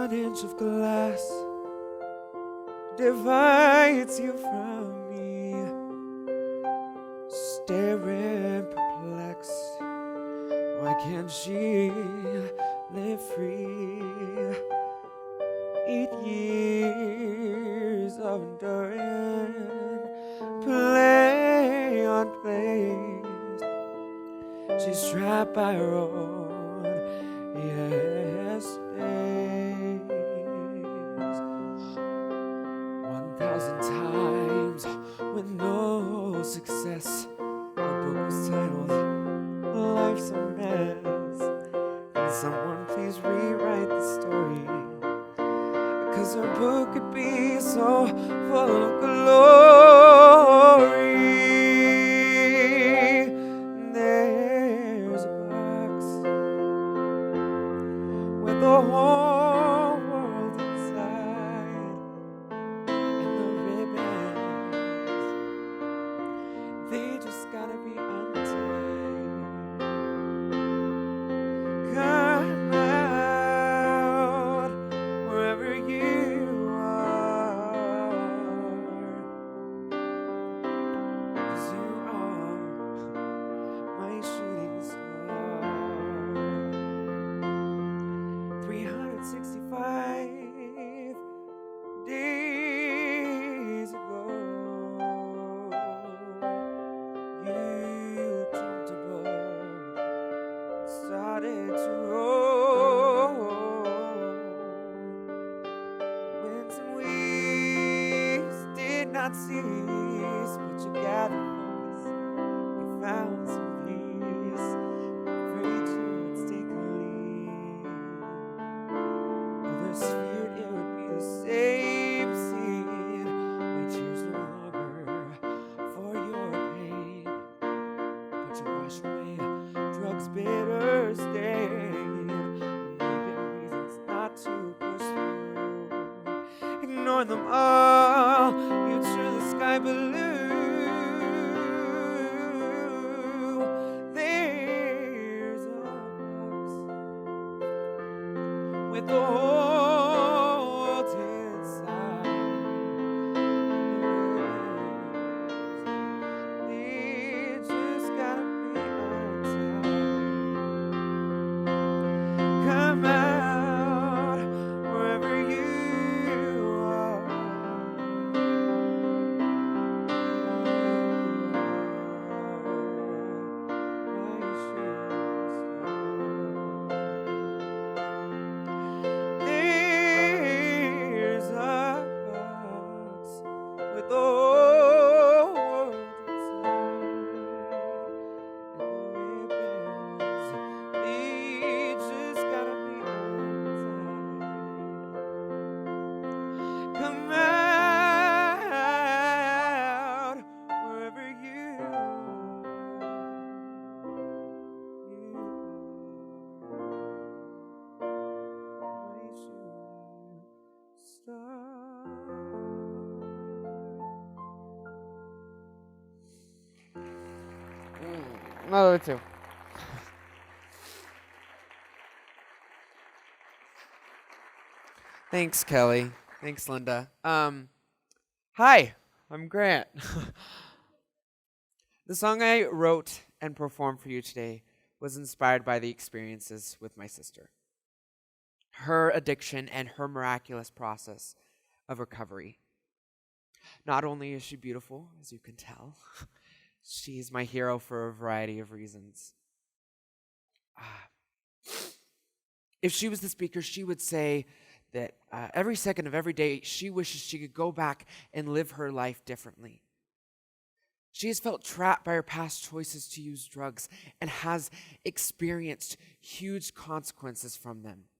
1 inch of glass divides you from me, staring perplexed. Why can't she live free? 8 years of enduring, play on place. She's trapped by her own yesterdays. 1,000 times with no success. Her book was titled Life's a Mess. Can someone please rewrite the story? 'Cause her book could be so full of glory. There's a box with the whole world inside, and the ribbons, they just gotta be untied. Come out wherever you are, 'cause you are my shooting star. 365 days ago, you jumped above, started to roll. Winds and waves did not cease, but you gathered focus, you found some peace. Afraid you would stay clean. Others feared it would be the same scene. My tears no longer for your pain, but you wash away drugs' bitter stain. Maybe reasons not to push through. Ignore them all, you turn the sky blue. There's a box with the holes inside. They just gotta be untied. Come out wherever you are. My There's a box with the whole world inside, and the ribbons, they just gotta be untied. Come out wherever you are. My shooting star. Another two. Thanks, Kelly. Thanks, Linda. Hi, I'm Grant. The song I wrote and performed for you today was inspired by the experiences with my sister, her addiction, and her miraculous process of recovery. Not only is she beautiful, as you can tell, she's my hero for a variety of reasons. If she was the speaker, she would say that every second of every day, she wishes she could go back and live her life differently. She has felt trapped by her past choices to use drugs and has experienced huge consequences from them.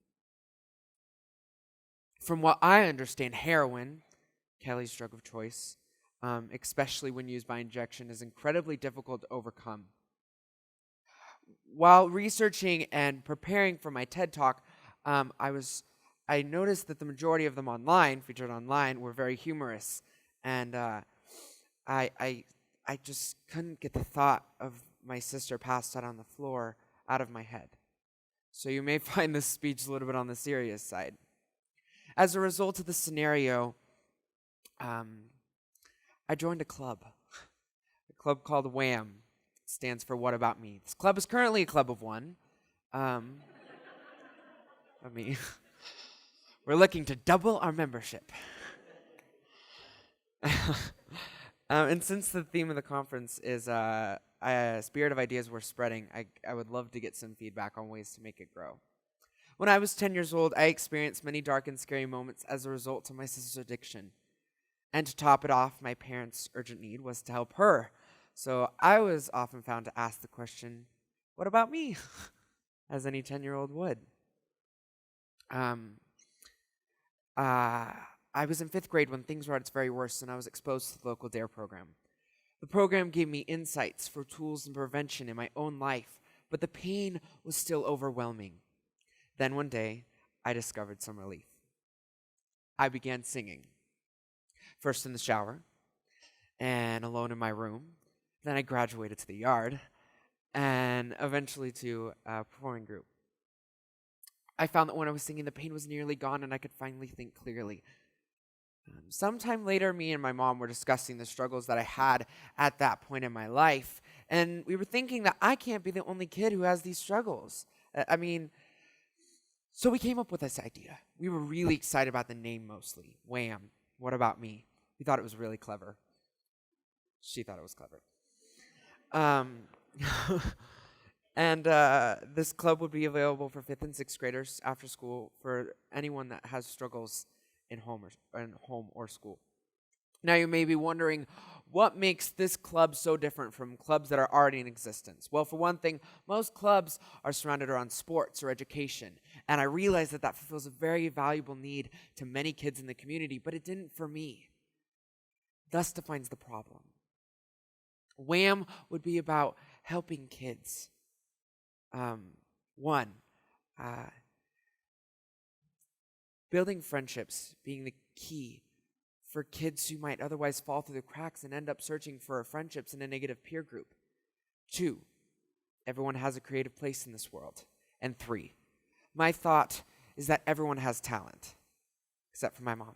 From what I understand, heroin, Kelly's drug of choice, especially when used by injection, is incredibly difficult to overcome. While researching and preparing for my TED Talk, I noticed that the majority of them featured online, were very humorous, and I just couldn't get the thought of my sister passed out on the floor out of my head. So you may find this speech a little bit on the serious side. As a result of the scenario, I joined a club called WHAM. It stands for What About Me. This club is currently a club of one. We're looking to double our membership. And since the theme of the conference is spirit of ideas worth spreading, I would love to get some feedback on ways to make it grow. When I was 10 years old, I experienced many dark and scary moments as a result of my sister's addiction. And to top it off, my parents' urgent need was to help her. So I was often found to ask the question, what about me? As any 10-year-old would. I was in 5th grade when things were at its very worst, and I was exposed to the local DARE program. The program gave me insights for tools and prevention in my own life, but the pain was still overwhelming. Then one day, I discovered some relief. I began singing. First in the shower, and alone in my room. Then I graduated to the yard, and eventually to a performing group. I found that when I was singing, the pain was nearly gone, and I could finally think clearly. Sometime later, me and my mom were discussing the struggles that I had at that point in my life, and we were thinking that I can't be the only kid who has these struggles. So we came up with this idea. We were really excited about the name mostly. WHAM, What About Me? We thought it was really clever. She thought it was clever. And this club would be available for 5th and 6th graders after school for anyone that has struggles in home or school. Now you may be wondering, what makes this club so different from clubs that are already in existence? Well, for one thing, most clubs are surrounded around sports or education, and I realize that fulfills a very valuable need to many kids in the community, but it didn't for me. Thus defines the problem. WHAM would be about helping kids. Building friendships being the key for kids who might otherwise fall through the cracks and end up searching for friendships in a negative peer group. 2, everyone has a creative place in this world. And 3, my thought is that everyone has talent, except for my mom.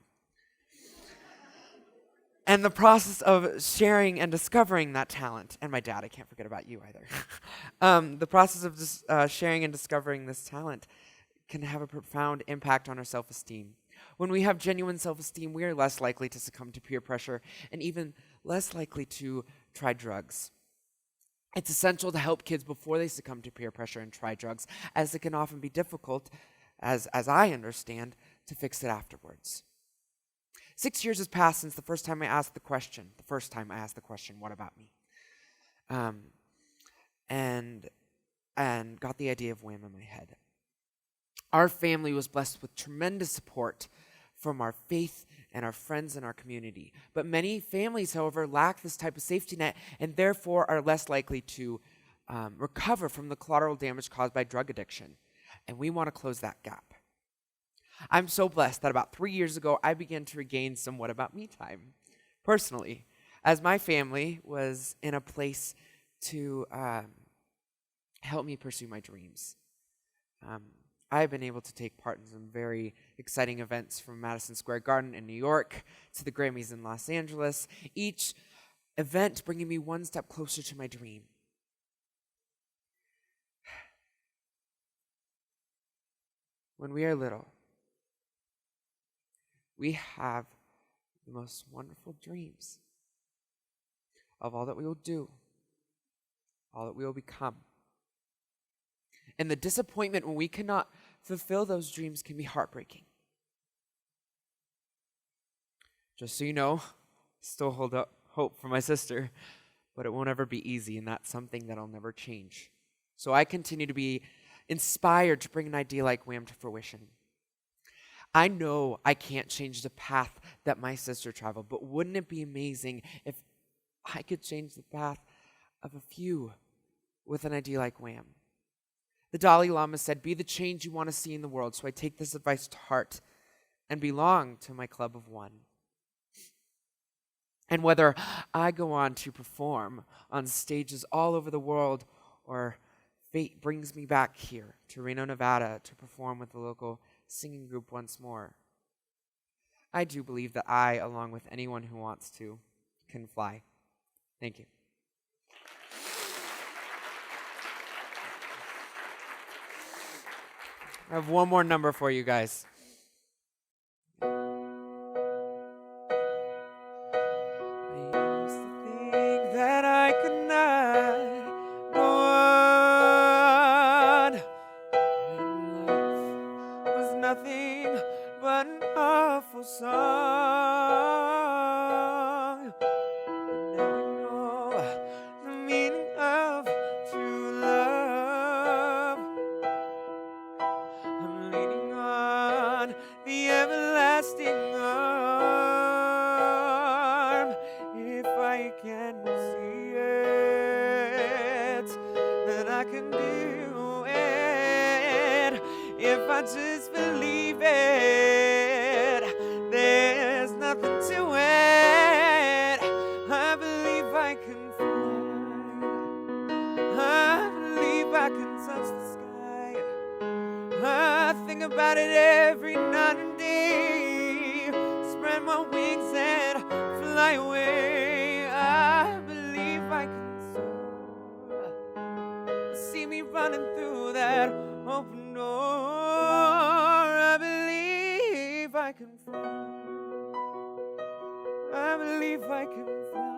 And the process of sharing and discovering that talent, and my dad, I can't forget about you either. The process of sharing and discovering this talent can have a profound impact on our self-esteem. When we have genuine self-esteem, we are less likely to succumb to peer pressure and even less likely to try drugs. It's essential to help kids before they succumb to peer pressure and try drugs, as it can often be difficult, as I understand, to fix it afterwards. 6 years has passed since the first time I asked the question, what about me? And got the idea of WHAM in my head. Our family was blessed with tremendous support from our faith and our friends in our community. But many families, however, lack this type of safety net and therefore are less likely to recover from the collateral damage caused by drug addiction. And we want to close that gap. I'm so blessed that about 3 years ago, I began to regain some What About Me time, personally, as my family was in a place to help me pursue my dreams. I have been able to take part in some very exciting events, from Madison Square Garden in New York to the Grammys in Los Angeles, each event bringing me one step closer to my dream. When we are little, we have the most wonderful dreams of all that we will do, all that we will become. And the disappointment when we cannot fulfill those dreams can be heartbreaking. Just so you know, still hold up hope for my sister, but it won't ever be easy, and that's something that'll never change. So I continue to be inspired to bring an idea like WHAM to fruition. I know I can't change the path that my sister traveled, but wouldn't it be amazing if I could change the path of a few with an idea like WHAM? The Dalai Lama said, "Be the change you want to see in the world." So I take this advice to heart and belong to my club of one. And whether I go on to perform on stages all over the world, or fate brings me back here to Reno, Nevada to perform with the local singing group once more, I do believe that I, along with anyone who wants to, can fly. Thank you. I have one more number for you guys. I used to think that I could not go on, and life was nothing but an awful song. But now I know the meaning of true love. I'm leaning on the everlasting arm. If I can see it, then I can do it. If I just believe it, there's nothing to it. I believe I can fly. I believe I can touch the sky. I think about it every night and day. Spread my wings and fly away. I believe I can soar. See me running through that open door. I believe I can fly. I believe I can fly.